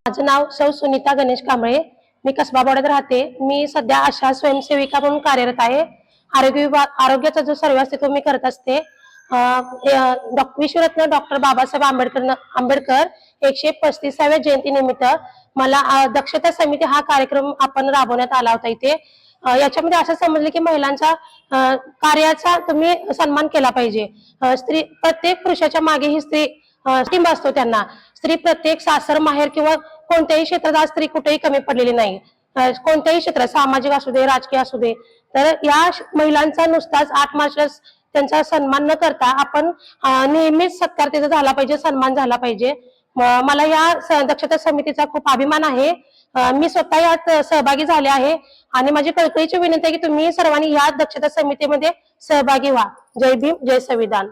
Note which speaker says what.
Speaker 1: माझं नाव सौ सुनीता गणेश कांबळे. मी कसबा बोर्डात राहते. मी सध्या आशा स्वयंसेविका म्हणून कार्यरत आहे. आरोग्याचा जो सर्वे असते तो मी करत असते. विश्वरत्न डॉक्टर बाबासाहेब आंबेडकर 135व्या जयंतीनिमित्त मला दक्षता समिती हा कार्यक्रम आपण राबवण्यात आला होता इथे. याच्यामध्ये असं समजलं की महिलांचा कार्याचा तुम्ही सन्मान केला पाहिजे. स्त्री प्रत्येक पुरुषाच्या मागे ही स्त्री टिंब असतो त्यांना. स्त्री प्रत्येक सासर माहेर किंवा कोणत्याही क्षेत्रात आज स्त्री कुठेही कमी पडलेली नाही. कोणत्याही क्षेत्रात सामाजिक असू दे राजकीय असू दे. तर या महिलांचा नुसताच 8 मार्चला त्यांचा सन्मान न करता आपण नेहमीच सत्कार त्याचा झाला पाहिजे, सन्मान झाला पाहिजे. मला या दक्षता समितीचा खूप अभिमान आहे. मी स्वतः यात सहभागी झाले आहे आणि माझी कळकळीची विनंती आहे की तुम्ही सर्वांनी या दक्षता समितीमध्ये सहभागी व्हा. जय भीम, जय संविधान.